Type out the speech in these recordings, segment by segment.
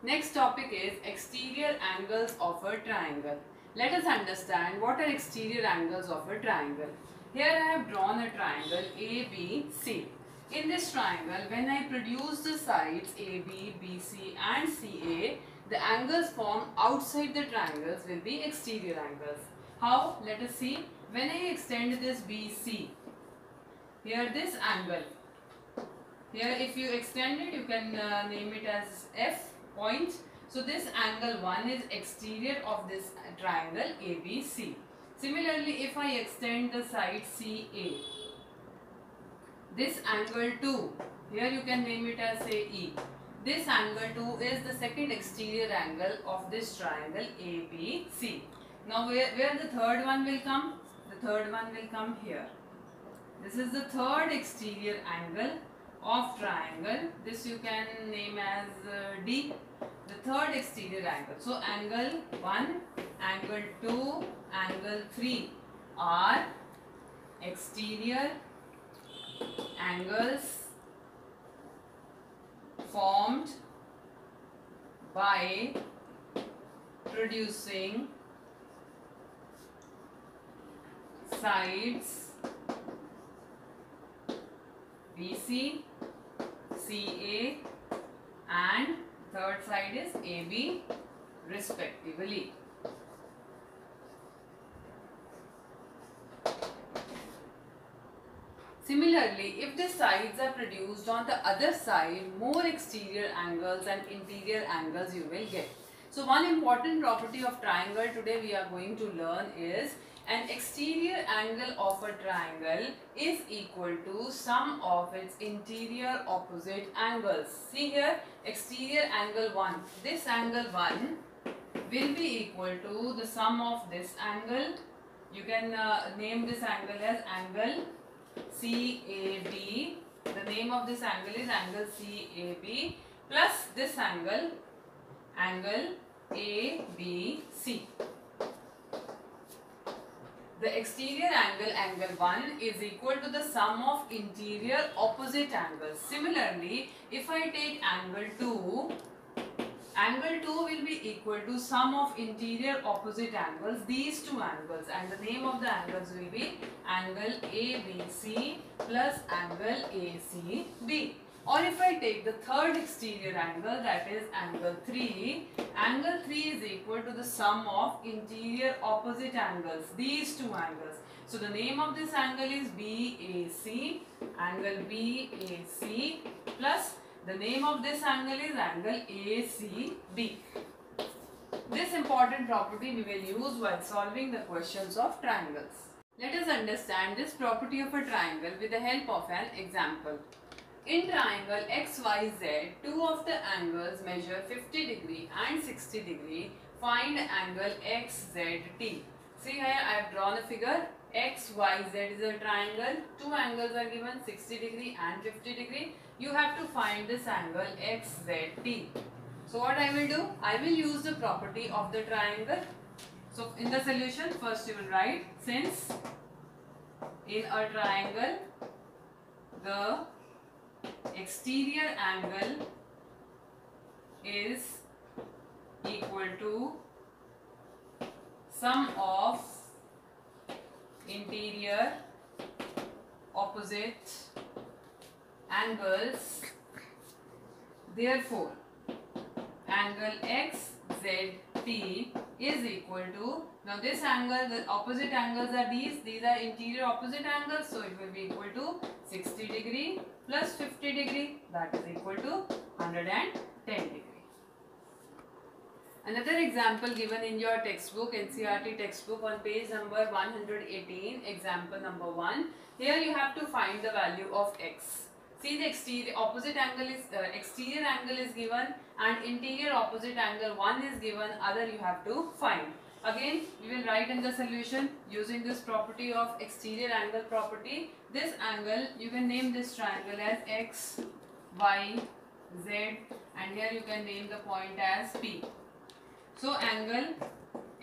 Next topic is exterior angles of a triangle. Let us understand what are exterior angles of a triangle. Here I have drawn a triangle ABC. In this triangle, when I produce the sides AB, BC and CA, the angles formed outside the triangles will be exterior angles. How? Let us see. When I extend this BC, here this angle, here if you extend it, you can name it as F point. So this angle 1 is exterior of this triangle ABC. Similarly, if I extend the side CA, this angle 2, here you can name it as say E. This angle 2 is the second exterior angle of this triangle ABC. Now where the third one will come? The third one will come here. This is the third exterior angle of triangle. This you can name as D, the third exterior angle. So angle 1, angle 2, angle 3 are exterior angles formed by producing sides BC, CA and third side is AB respectively. Similarly, if the sides are produced on the other side, more exterior angles and interior angles you will get. So one important property of triangle today we are going to learn is an exterior angle of a triangle is equal to sum of its interior opposite angles. See here, exterior angle 1. This angle 1 will be equal to the sum of this angle. You can name this angle as angle CAB. The name of this angle is angle CAB plus this angle, angle ABC. The exterior angle, angle 1 is equal to the sum of interior opposite angles. Similarly, if I take angle 2, angle 2 will be equal to sum of interior opposite angles, these two angles, and the name of the angles will be angle ABC plus angle ACB. Or if I take the third exterior angle, that is angle 3, angle 3 is equal to the sum of interior opposite angles, these two angles. So the name of this angle is BAC, angle BAC plus the name of this angle is angle ACB. This important property we will use while solving the questions of triangles. Let us understand this property of a triangle with the help of an example. In triangle XYZ, two of the angles measure 50 degree and 60 degree. Find angle XZT. See here I have drawn a figure. XYZ is a triangle. Two angles are given, 60 degree and 50 degree. You have to find this angle XZT. So what I will do? I will use the property of the triangle. So in the solution, first you will write, since in a triangle the exterior angle is equal to sum of interior opposite angles, therefore angle XZT is equal to, now this angle, the opposite angles are these are interior opposite angles, so it will be equal to 60 degree plus 50 degree, that is equal to 110 degree. Another example given in your textbook, NCERT textbook, on page number 118, example number 1. Here you have to find the value of x. See, the exterior opposite angle is exterior angle is given and interior opposite angle 1 is given, other you have to find. Again we will write in the solution using this property of exterior angle property. This angle, you can name this triangle as X, Y, Z, and here you can name the point as P. So angle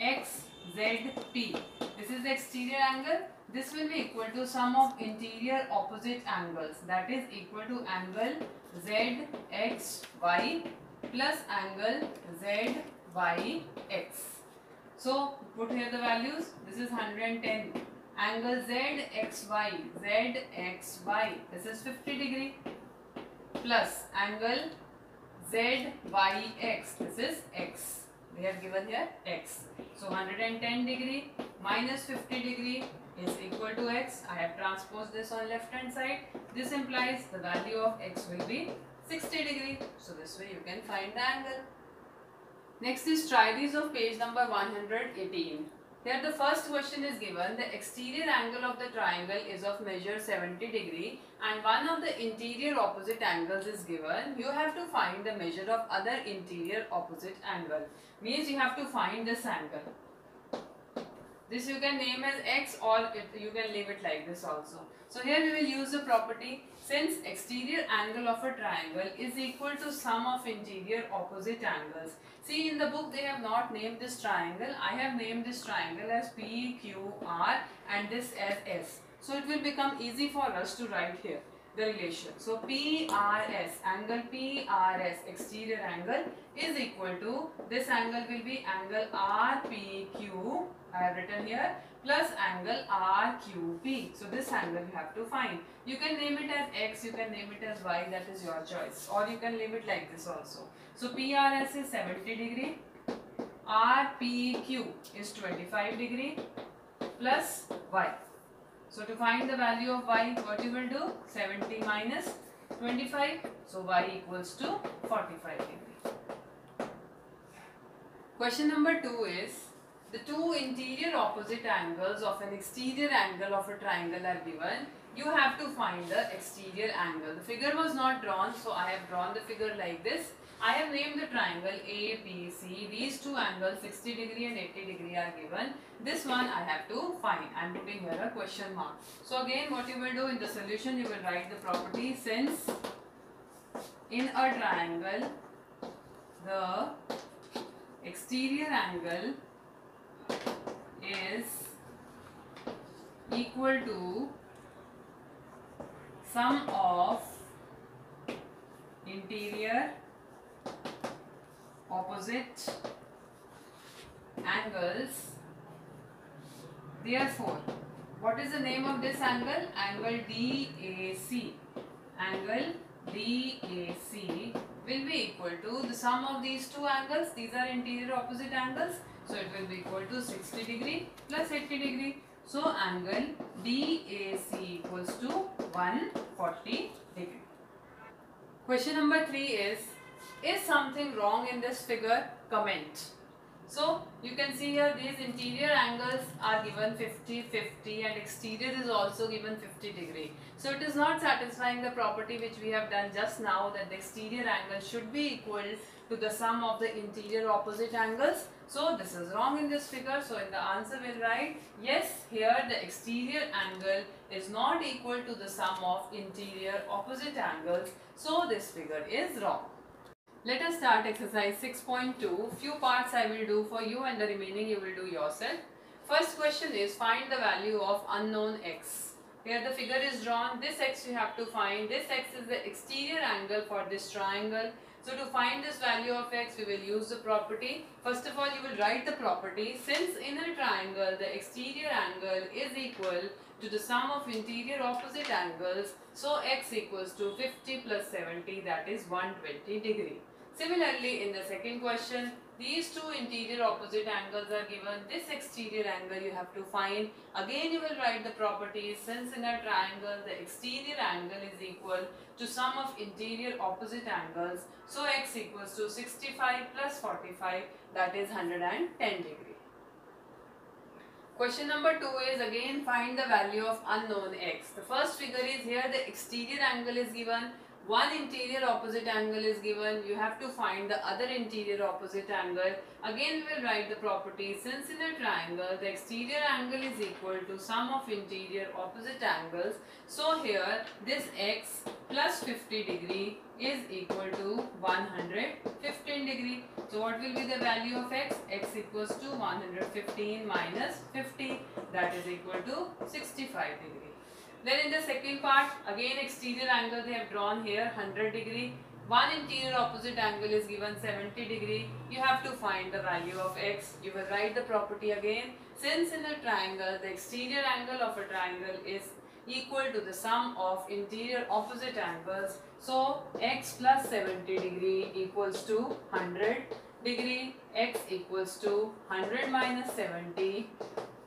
XZP, this is the exterior angle. This will be equal to sum of interior opposite angles, that is equal to angle ZXY plus angle ZYX. So put here the values. This is 110. Angle ZXY, ZXY, this is 50 degree, plus angle ZYX, this is X. We have given here X. So 110 degree minus 50 degree is equal to X. I have transposed this on left hand side. This implies the value of X will be 60 degree. So this way you can find the angle. Next is try these of page number 118. Here the first question is given. The exterior angle of the triangle is of measure 70 degree and one of the interior opposite angles is given. You have to find the measure of other interior opposite angle. Means you have to find this angle. This you can name as X or you can leave it like this also. So here we will use the property since exterior angle of a triangle is equal to sum of interior opposite angles. See, in the book they have not named this triangle. I have named this triangle as PQR and this as S. So it will become easy for us to write here the relation. So PRS, angle PRS, exterior angle is equal to, this angle will be angle RPQ, I have written here, plus angle RQP. So this angle you have to find. You can name it as X, you can name it as Y, that is your choice. Or you can leave it like this also. So PRS is 70 degree, RPQ is 25 degree plus Y. So to find the value of Y, what you will do? 70 minus 25. So Y equals to 45 degree. Question number 2 is, the two interior opposite angles of an exterior angle of a triangle are given. You have to find the exterior angle. The figure was not drawn, so I have drawn the figure like this. I have named the triangle ABC. These two angles 60 degree and 80 degree are given. This one I have to find. I am putting here a question mark. So again what you will do in the solution, you will write the property since in a triangle the exterior angle is equal to sum of interior opposite angles. Therefore, what is the name of this angle? Angle DAC. Angle DAC will be equal to the sum of these two angles. These are interior opposite angles. So it will be equal to 60 degree plus 80 degree. So angle DAC equals to 140 degree. Question number 3 is something wrong in this figure? Comment. So you can see here these interior angles are given 50, 50 and exterior is also given 50 degree. So it is not satisfying the property which we have done just now, that the exterior angle should be equal to the sum of the interior opposite angles. So this is wrong in this figure. So in the answer we'll write, yes, here the exterior angle is not equal to the sum of interior opposite angles. So this figure is wrong. Let us start exercise 6.2. Few parts I will do for you and the remaining you will do yourself. First question is, find the value of unknown X. Here the figure is drawn. This X you have to find. This X is the exterior angle for this triangle. So to find this value of X, we will use the property. First of all, you will write the property. Since in a triangle, the exterior angle is equal to the sum of interior opposite angles. So X equals to 50 plus 70, that is 120 degree. Similarly, in the second question, these two interior opposite angles are given. This exterior angle you have to find. Again you will write the properties. Since in a triangle the exterior angle is equal to sum of interior opposite angles. So X equals to 65 plus 45, that is 110 degree. Question number 2 is again find the value of unknown X. The first figure is here the exterior angle is given. One interior opposite angle is given. You have to find the other interior opposite angle. Again we will write the property. Since in a triangle the exterior angle is equal to sum of interior opposite angles. So here this X plus 50 degree is equal to 115 degree. So what will be the value of X? X equals to 115 minus 50, that is equal to 65 degree. Then in the second part, again exterior angle they have drawn here 100 degree. one interior opposite angle is given 70 degree. You have to find the value of x. You will write the property again. Since in a triangle, the exterior angle of a triangle is equal to the sum of interior opposite angles. So, x plus 70 degree equals to 100 degree. X equals to 100 minus 70.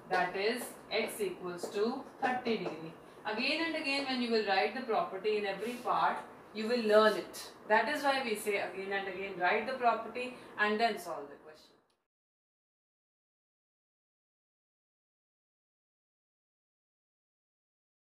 That is, x equals to 30 degree. Again and again when you will write the property in every part, you will learn it. That is why we say again and again write the property and then solve it.